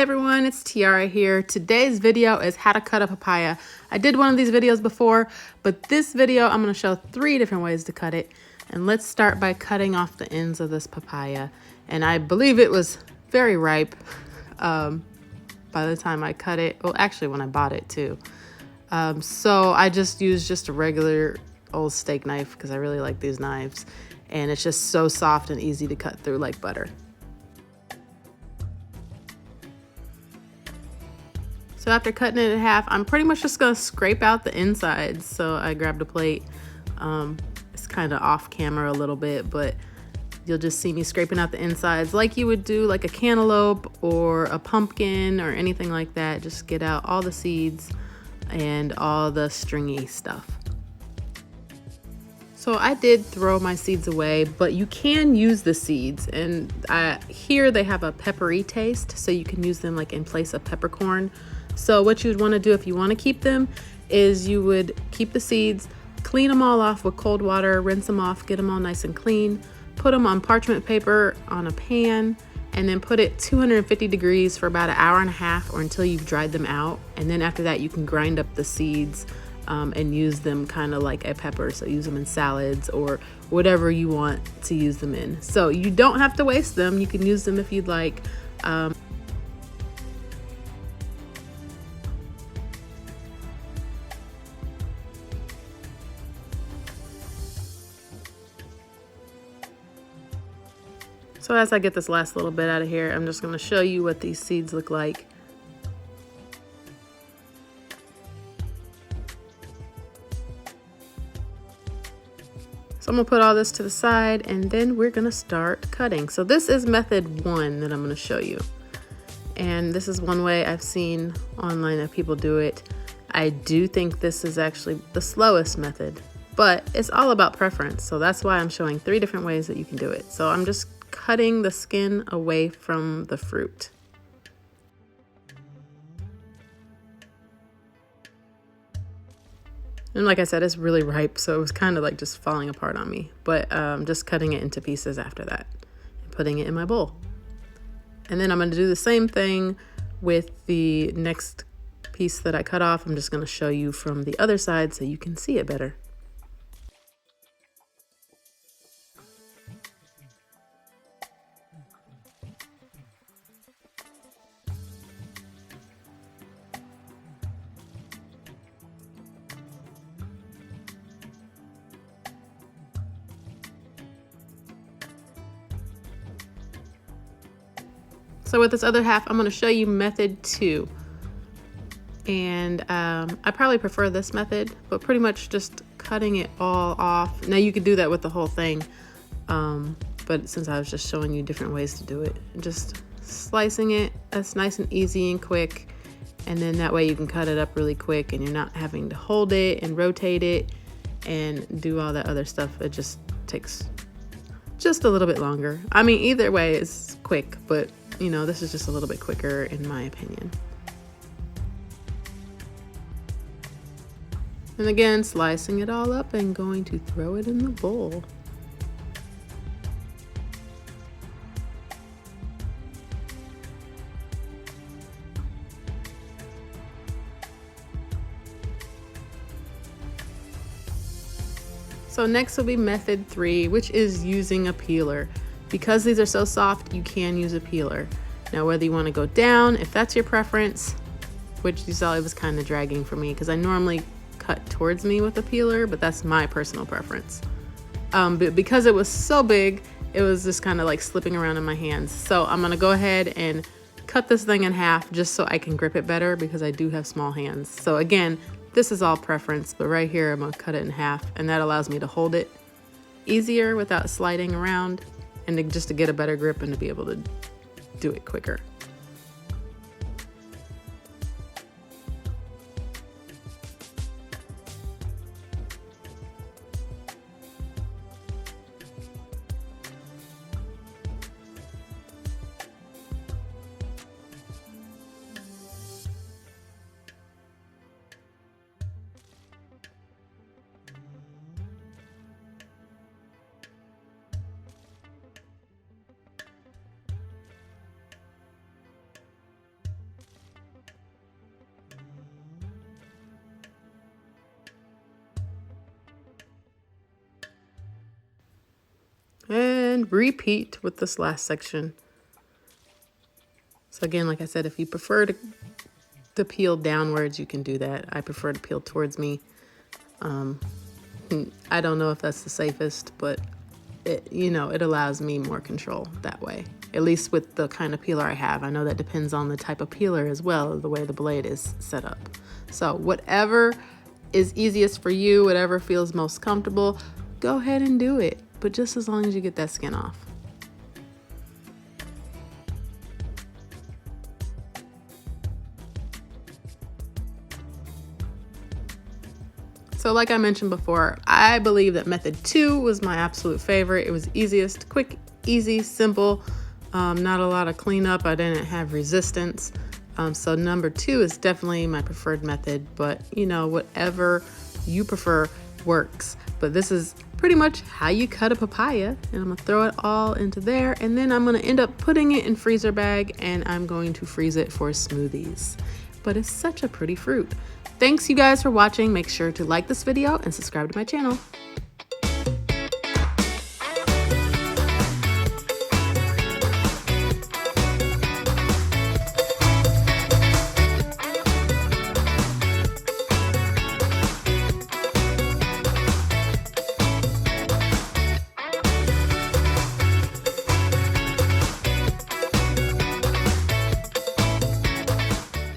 everyone, it's Tiara here. Today's video is how to cut a papaya. I did one of these videos before, but this video I'm going to show 3 different ways to cut it. And let's start by cutting off the ends of this papaya. And I believe it was very ripe by the time I cut it. Well, actually when I bought it too. So I just used a regular old steak knife because I really like these knives. And it's just so soft and easy to cut through like butter. So after cutting it in half, I'm pretty much just gonna scrape out the insides. So I grabbed a plate. It's kind of off camera a little bit, but you'll just see me scraping out the insides like you would do like a cantaloupe or a pumpkin or anything like that. Just get out all the seeds and all the stringy stuff. So I did throw my seeds away, but you can use the seeds. And here they have a peppery taste, so you can use them like in place of peppercorn. So what you would want to do if you want to keep them is you would keep the seeds, clean them all off with cold water, rinse them off, get them all nice and clean, put them on parchment paper on a pan, and then put it 250 degrees for about an hour and a half or until you've dried them out. And then after that, you can grind up the seeds and use them kind of like a pepper. So use them in salads or whatever you want to use them in. So you don't have to waste them. You can use them if you'd like. So as I get this last little bit out of here, I'm just going to show you what these seeds look like. So I'm going to put all this to the side and then we're going to start cutting. So this is method 1 that I'm going to show you. And this is one way I've seen online that people do it. I do think this is actually the slowest method, but it's all about preference. So that's why I'm showing 3 different ways that you can do it. So I'm just cutting the skin away from the fruit. And like I said, it's really ripe, so it was kind of like just falling apart on me. But just cutting it into pieces after that and putting it in my bowl. And then I'm going to do the same thing with the next piece that I cut off. I'm just going to show you from the other side so you can see it better. So with this other half, I'm going to show you method 2. And I probably prefer this method, but pretty much just cutting it all off. Now you could do that with the whole thing, but since I was just showing you different ways to do it, just slicing it, that's nice and easy and quick. And then that way you can cut it up really quick and you're not having to hold it and rotate it and do all that other stuff. It just takes just a little bit longer. I mean, either way is quick, but you know, this is just a little bit quicker in my opinion. And again, slicing it all up and going to throw it in the bowl. So next will be method 3, which is using a peeler. Because these are so soft, you can use a peeler. Now, whether you want to go down, if that's your preference, which you saw it was kind of dragging for me because I normally cut towards me with a peeler, but that's my personal preference. But because it was so big, it was just kind of like slipping around in my hands. So I'm going to go ahead and cut this thing in half just so I can grip it better because I do have small hands. So again, this is all preference, but right here I'm going to cut it in half and that allows me to hold it easier without sliding around. And just to get a better grip and to be able to do it quicker. and repeat with this last section. So again, like I said, if you prefer to peel downwards, you can do that. I prefer to peel towards me. I don't know if that's the safest, but it allows me more control that way, at least with the kind of peeler I have. I know that depends on the type of peeler as well, the way the blade is set up. So whatever is easiest for you, whatever feels most comfortable, go ahead and do it, but just as long as you get that skin off. So like I mentioned before, I believe that method 2 was my absolute favorite. It was easiest, quick, easy, simple, not a lot of cleanup. I didn't have resistance. So number 2 is definitely my preferred method, but whatever you prefer works. But this is pretty much how you cut a papaya, and I'm gonna throw it all into there, and then I'm gonna end up putting it in freezer bag, and I'm going to freeze it for smoothies. But it's such a pretty fruit. Thanks you guys for watching. Make sure to like this video and subscribe to my channel.